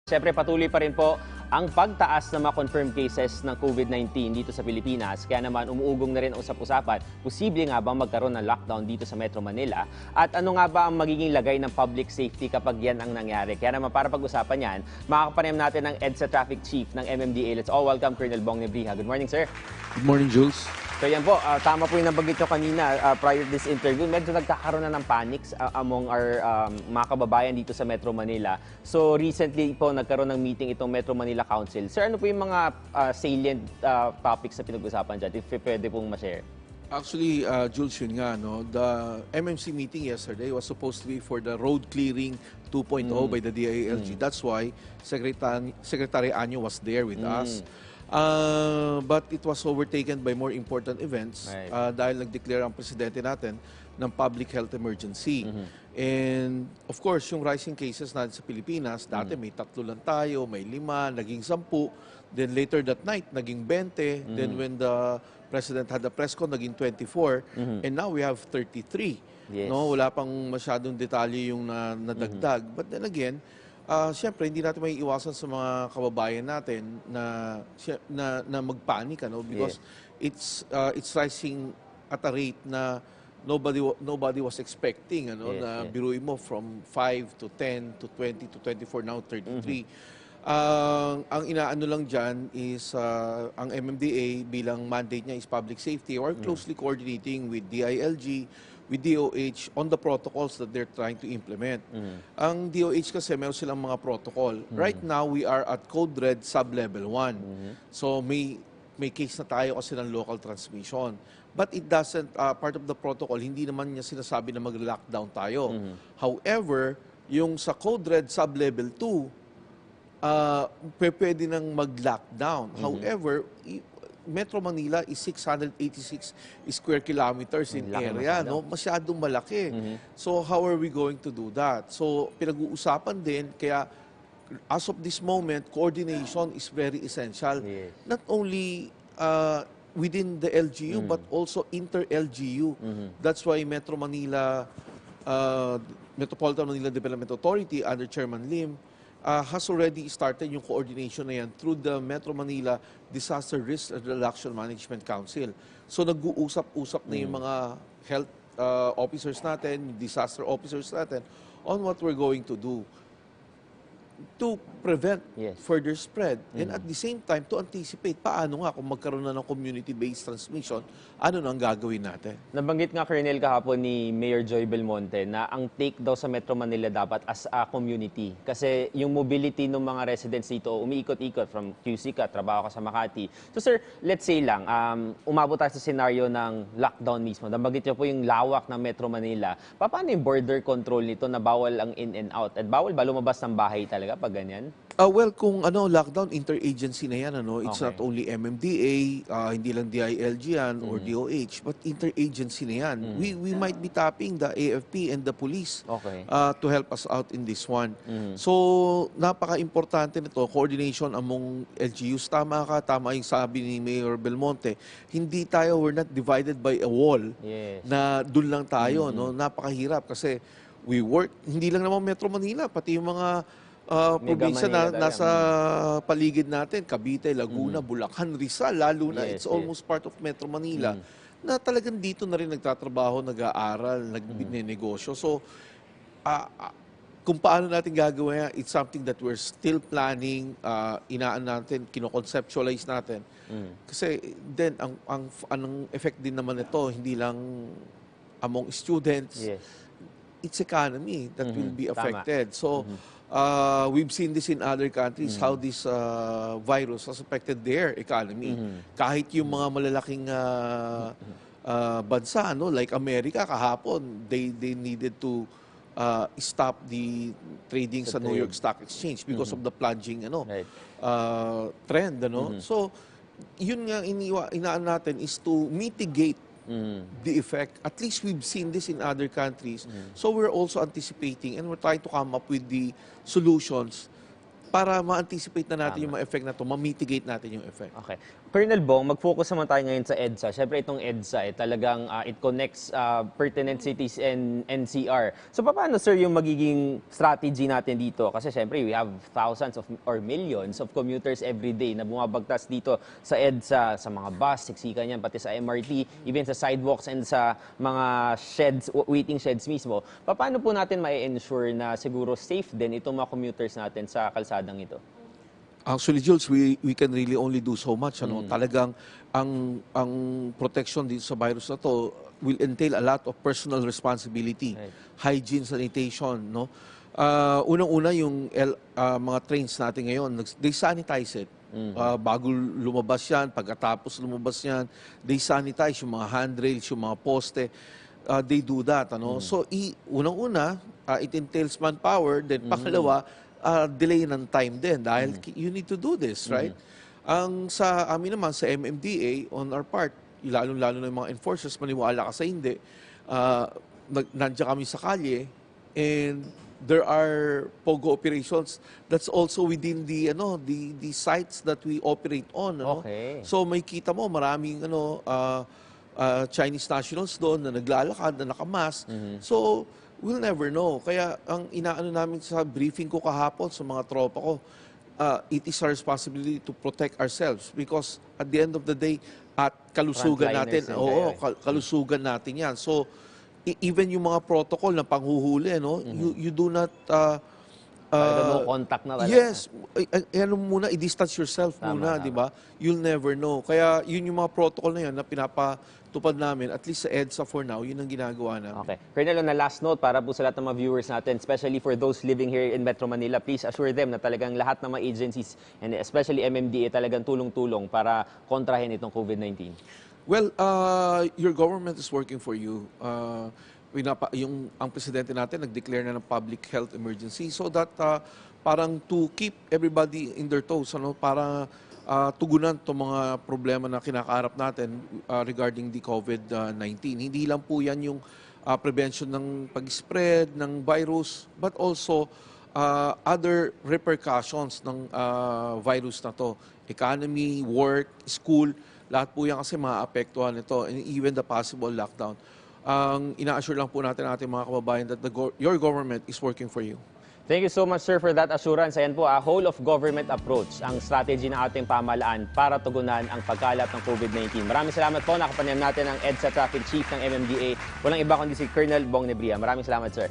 Siyempre patuloy pa rin po ang pagtaas ng mga confirmed cases ng COVID-19 dito sa Pilipinas. Kaya naman umuugong na rin ang usap-usapan, posible nga bang magkaroon ng lockdown dito sa Metro Manila? At ano nga ba ang magiging lagay ng public safety kapag yan ang nangyari? Kaya naman para pag-usapan yan, makakapanayam natin ang EDSA Traffic Chief ng MMDA. Let's all welcome Colonel Bong Nebriha. Good morning, sir. Good morning, Jules. So yan po, tama po yung nabanggit nyo kanina prior to this interview. Medyo nagkakaroon na ng panics among our mga kababayan dito sa Metro Manila. So recently po nagkaroon ng meeting itong Metro Manila Council. Sir, ano po yung mga salient topics na pinag-usapan dyan? If pwede pong ma-share. Actually, Jules, yun nga, no? The MMC meeting yesterday was supposed to be for the road clearing 2.0 by the DILG. That's why Secretary Anyo was there with us. But it was overtaken by more important events dahil nag-declare ang presidente natin ng public health emergency. And of course, yung rising cases natin sa Pilipinas, dati may 3 lang tayo, may 5, naging 10. Then later that night, naging 20. Then when the president had the press con, naging 24. And now we have 33. Yes. No, wala pang masyadong detalye yung nadagdag. But then again, siyempre, hindi natin may iwasan sa mga kababayan natin na magpanik, ano? Because it's rising at a rate na nobody was expecting, ano? Na biruin mo from 5 to 10 to 20 to 24, now 33. Ang inaano lang dyan is ang MMDA bilang mandate niya is public safety. We're closely coordinating with DILG, with DOH on the protocols that they're trying to implement. Ang DOH kasi meron silang mga protocol. Right now, we are at Code Red Sub-Level 1. So may case na tayo kasi ng local transmission. But it doesn't, part of the protocol, hindi naman niya sinasabi na mag-lockdown tayo. However, yung sa Code Red Sub-Level 2, pwede nang mag-lockdown. However, Metro Manila is 686 square kilometers in area, no? Masyadong malaki. So how are we going to do that? So pinag-uusapan din, kaya as of this moment, coordination is very essential. Not only within the LGU, but also inter-LGU. That's why Metro Manila, Metropolitan Manila Development Authority under Chairman Lim, has already started yung coordination na yan through the Metro Manila Disaster Risk Reduction Management Council. So nag-uusap-usap na yung mga health officers natin, disaster officers natin on what we're going to do to prevent further spread. And at the same time, to anticipate paano nga kung magkaroon na ng community-based transmission, ano na ang gagawin natin. Nabanggit nga, Colonel, kahapon ni Mayor Joy Belmonte na ang take daw sa Metro Manila dapat as a community. Kasi yung mobility ng mga residents dito, umiikot-ikot from QC ka, trabaho ka sa Makati. So sir, let's say lang, umabot tayo sa scenario ng lockdown mismo. Nabanggit niyo po yung lawak ng Metro Manila. Paano yung border control nito na bawal ang in and out? At bawal ba lumabas ng bahay talaga pag ganyan? Well, kung lockdown, interagency na yan. It's not only MMDA, hindi lang DILG yan or DOH, but interagency na yan. We might be tapping the AFP and the police to help us out in this one. So, napaka-importante nito, coordination among LGUs. Tama yung sabi ni Mayor Belmonte, we're not divided by a wall na dun lang tayo. No? Napakahirap kasi we work, hindi lang naman Metro Manila, pati yung mga probinsya na nasa paligid natin, Cavite, Laguna, Bulacan, Rizal, lalo na it's almost part of Metro Manila, na talagang dito na rin nagtatrabaho, nag-aaral, nagnegosyo. So, kung paano natin gagawin yan, it's something that we're still planning, inaan natin, kino-conceptualize natin. Kasi then, ang effect din naman ito, hindi lang among students, it's economy that will be affected. So, we've seen this in other countries, how this virus has affected their economy. Kahit yung mga malalaking bansa, like America, kahapon, they needed to stop the trading sa New York Stock Exchange because of the plunging trend. So, yun nga inaan natin is to mitigate the effect. At least we've seen this in other countries. So we're also anticipating and we're trying to come up with the solutions para ma-anticipate na natin yung mga effect na to, ma-mitigate natin yung effect. Okay. Colonel Bong, mag-focus naman tayo ngayon sa EDSA. Siyempre itong EDSA, talagang it connects pertinent cities and NCR. So paano, sir, yung magiging strategy natin dito? Kasi siyempre we have thousands or millions of commuters every day na bumabagtas dito sa EDSA, sa mga bus, siksikan yan, pati sa MRT, even sa sidewalks and sa mga sheds, waiting sheds mismo. Paano po natin ma-ensure na siguro safe din itong mga commuters natin sa kalsadang ito? Actually, Jules, we can really only do so much. Talagang ang protection dito sa virus na to will entail a lot of personal responsibility, hygiene, sanitation. No? Unang-una yung mga trains natin ngayon, they sanitize it. Bago lumabas yan, pagkatapos lumabas yan, they sanitize yung mga handrails, yung mga poste. They do that. So, unang-una, it entails manpower. Then, pangalawa, delay ng time din dahil you need to do this, right? Ang sa amin naman, sa MMDA, on our part, lalo-lalo na yung mga enforcers, maniwala ka sa hindi, nandiyan kami sa kalye, and there are POGO operations that's also within the sites that we operate on. Okay. So may kita mo, maraming Chinese nationals doon na naglalakad, na nakamask. So, we'll never know. Kaya ang inaano namin sa briefing ko kahapon sa mga tropa ko, it is our responsibility to protect ourselves because at the end of the day, at kalusugan natin, kalusugan natin yan. So, even yung mga protocol na panghuhuli, you do not... no contact na talaga. Yes. Muna, i-distance yourself muna, di ba? You'll never know. Kaya yun yung mga protocol na yan na pinapatupad namin, at least sa EDSA for now, yun ang ginagawa namin. Okay. Colonel, on a last note, para po sa lahat ng mga viewers natin, especially for those living here in Metro Manila, please assure them na talagang lahat ng mga agencies, and especially MMDA, talagang tulong-tulong para kontrahin itong COVID-19. Well, your government is working for you. Ang presidente natin nag-declare na ng public health emergency so that parang to keep everybody in their toes, para tugunan itong mga problema na kinakaharap natin regarding the COVID-19. Hindi lang po yan yung prevention ng pag-spread ng virus, but also other repercussions ng virus na to. Economy, work, school, lahat po yan kasi maaapektuhan ito, and even the possible lockdown. Ang ina-assure lang po natin ating mga kababayan that your government is working for you. Thank you so much, sir, for that assurance. Ayan po, a whole of government approach ang strategy ng ating pamahalaan para tugunan ang pagkalat ng COVID-19. Maraming salamat po. Nakapanayam natin ang EDSA Traffic Chief ng MMDA. Walang iba kundi si Colonel Bong Nebria. Maraming salamat, sir.